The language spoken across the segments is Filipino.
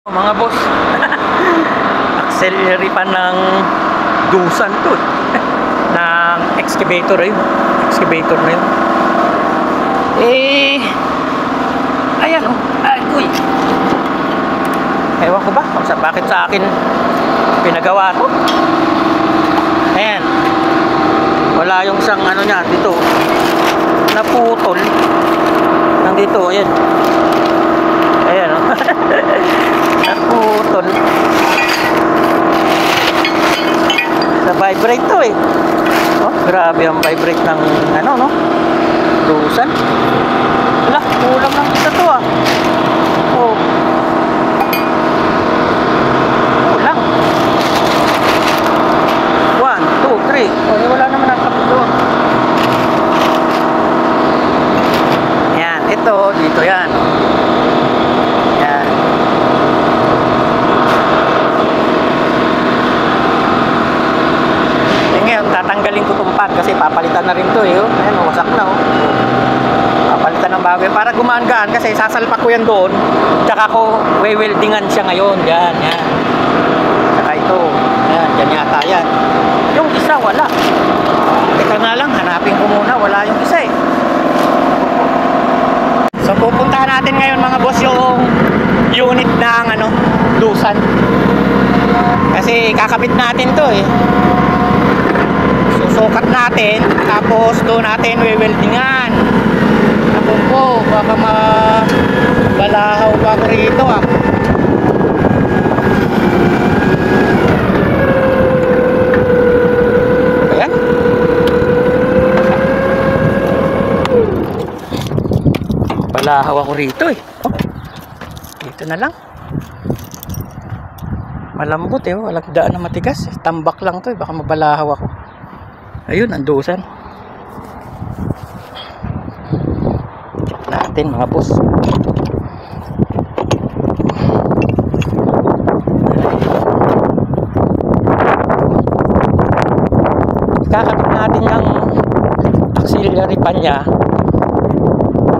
Mga boss, auxiliary pa ng Dusan to ng excavator yun. Excavator na yun. Ayan oh. Ay, uy. Ewan ko ba bakit sa akin pinagawa to. Ayan. Wala yung isang ano niya dito. Naputol. Nandito, ayan. Ayan oh. Naputol. Sa vibrate to eh. Oh, grabe ang vibrate ng ano no. Dusan. Wala, kulang lang isa to ah. Oh. Kulang. 1, 2, 3. Oh, wala naman ang kapito. Yan, ito dito yan. Yan. Ngayon, tatanggalin ko itong pad kasi papalitan na rin to eh. Oh. Ayan, wasak na oh. Papalitan ng bago. Para gumaan-gaan kasi sasalpak ko yan doon. Tsaka ko weldingan siya ngayon. Yan, yan. Tsaka ito. Yan, yan yata yan. Yung isa wala. Teka nga lang, hanapin ko muna. Wala yung isa eh. So pupuntahan natin ngayon mga boss yung unit ng ano, Dusan. Kasi kakabit natin to eh. Susukat natin, tapos doon natin weldingan. Ako po, baka mabalahaw pa ako rito ah. Ayan. Balahaw ako rito eh. Oh, dito na lang. Malambot eh, walang daan na matigas. Tambak lang to eh, baka mabalahaw ako. Ayun, ang Dusan. Check natin mga boss. Kakabit natin yung auxiliary pa niya.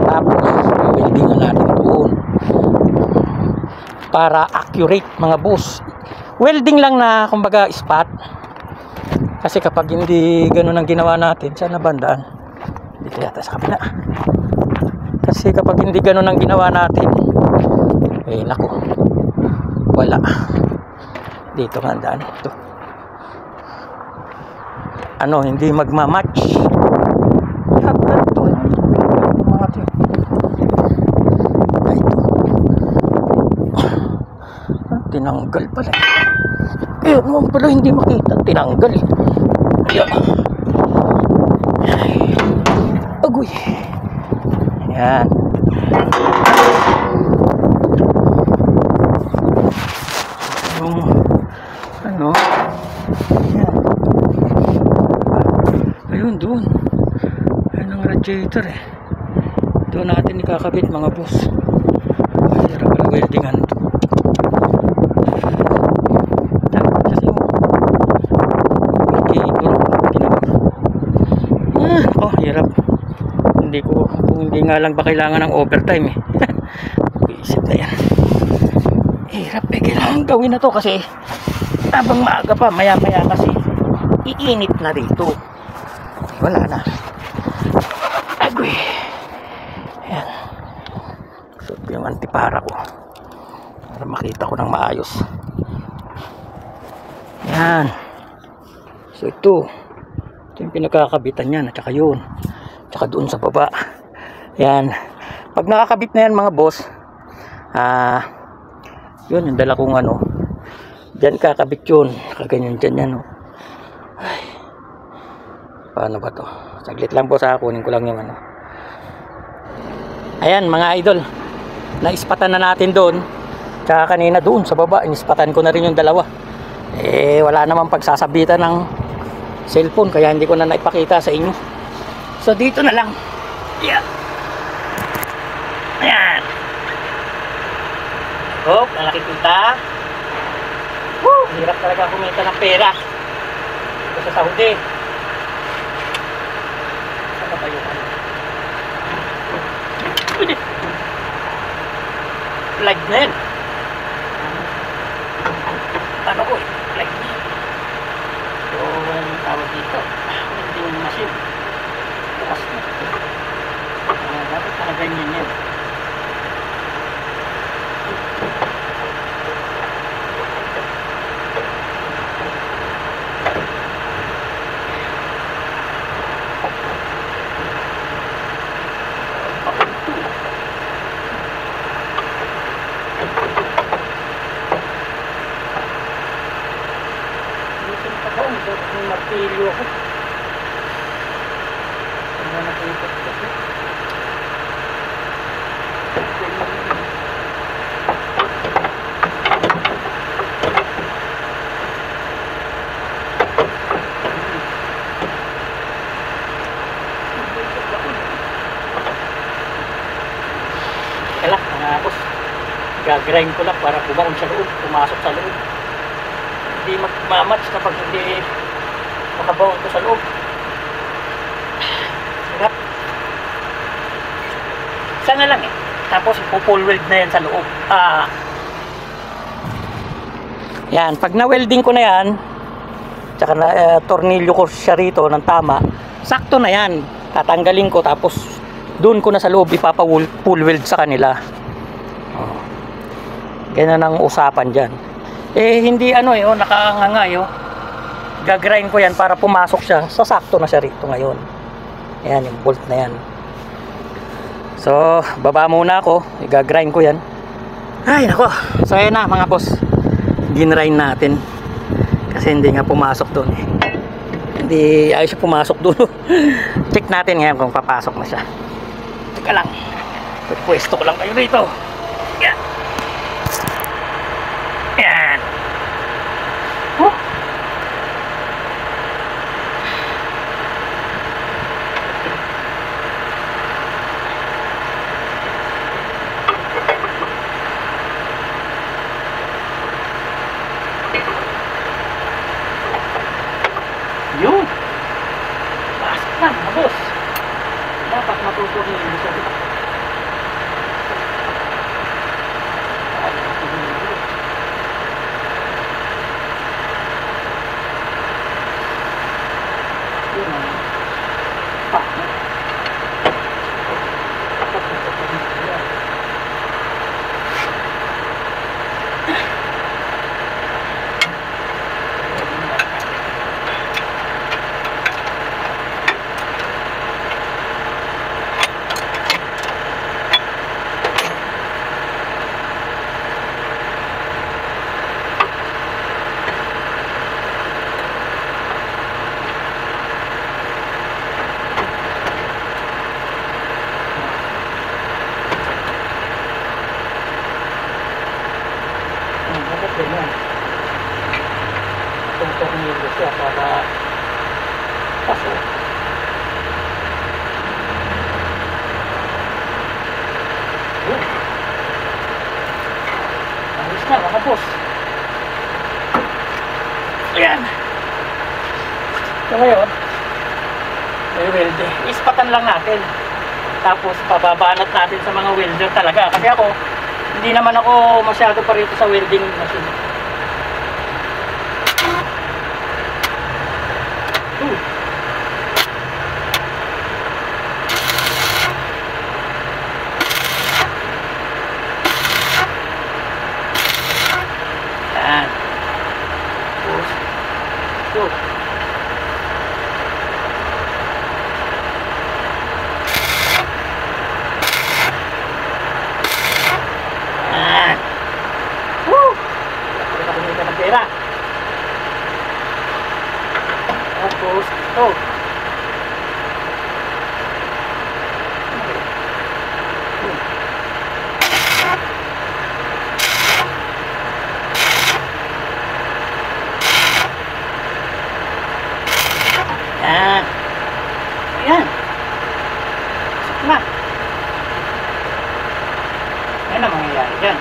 Tapos, weldingan natin doon. Para accurate mga boss. Welding lang na kumbaga spot. Kasi kapag hindi ganun ang ginawa natin, saan na bandaan? Dito yata sa kabila. Kasi kapag hindi ganun ang ginawa natin, eh naku, wala. Dito nga ang daan. Ito. Ano, hindi magmamatch. Kapag ito, tinanggal pala. Kaya naman pala hindi makita. Tinanggal eh. Ayan. Agoy. Ayan. Yung ano. Ayan. Ayun doon. Ayun ang radiator eh. Doon natin ikakabit mga boss. Hirap pala weldingan to. Hirap. Kung hindi nga lang ba kailangan ng overtime eh. Isip na yan. Hirap eh. Kailangan gawin na to kasi habang maaga pa, maya maya kasi iinit na rito. Wala na. Agoy. Ayan. So yung antipara ko para makita ko ng maayos. Ayan. So ito yung pinagkakabitan yan at saka yun, tsaka doon sa baba. Yan, pag nakakabit na yan mga boss, yun yung dala kong ano, dyan kakabit yun, kaganyan dyan yan oh. Ay, paano ba to? Saglit lang po sa kunin ko lang yung ano. Ayan mga idol, naispatan na natin doon, tsaka kanina doon sa baba inispatan ko na rin yung dalawa. Eh wala namang pagsasabitan ng cellphone kaya hindi ko na naipakita sa inyo. So dito na lang. Yeah. Ayan. Oh, nakikita. Woo! Hirap talaga kumita ng pera. Ito sa Saudi. Ano ba yun? Flag na yan. ano ko eh, like yung tawag dito, welding machine. Bukas na. Dapat na ganyan yan. May martilyo ako. Ano na po ito? Kala, nangakos. Gagrind ko lang para bumaon sa loob, pumasok sa loob. Hindi magmamatch kapag hindi makabaon ko sa loob. Hirap. Isa na lang eh. Tapos ipo-full weld na yan sa loob. Yan, pag na-welding ko na yan, tsaka na tornilyo ko siya rito ng tama, sakto na yan. Tatanggalin ko tapos doon ko na sa loob ipapa-full weld sa kanila. Ganyan ang usapan dyan. Eh hindi ano eh, nakangangay oh. Gagrind ko yan para pumasok siya. Sasakto na siya rito ngayon. Ayan yung bolt na yan. So baba muna ako. Gagrind ko yan. Ay nako. So ayan na mga boss. Ginrind natin. Kasi hindi nga pumasok doon eh. Hindi ayos siya pumasok doon. Check natin ngayon kung papasok na siya. Teka lang. Pwesto ko lang kayo rito. Yan. Yan. Yun. Pasok na mga boss. Dapat matutunin mo siya. Ganyan. Tutok niyo siya para pasok. Ayos na mga boss. Ayan. So ngayon, may weld. Ispatan lang natin. Tapos pababanat natin sa mga welder talaga. Kasi ako, hindi naman ako masyado pa rito sa welding machine. Yan. Push. Tapos, oh. Yan. Ayan. Sakit na. Yan ang mangyayari dyan.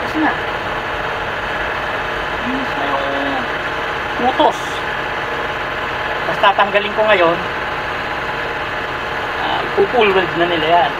Kasi na. Linis na yung utos. Tapos tatanggalin ko ngayon. Ipupull weld na nila yan.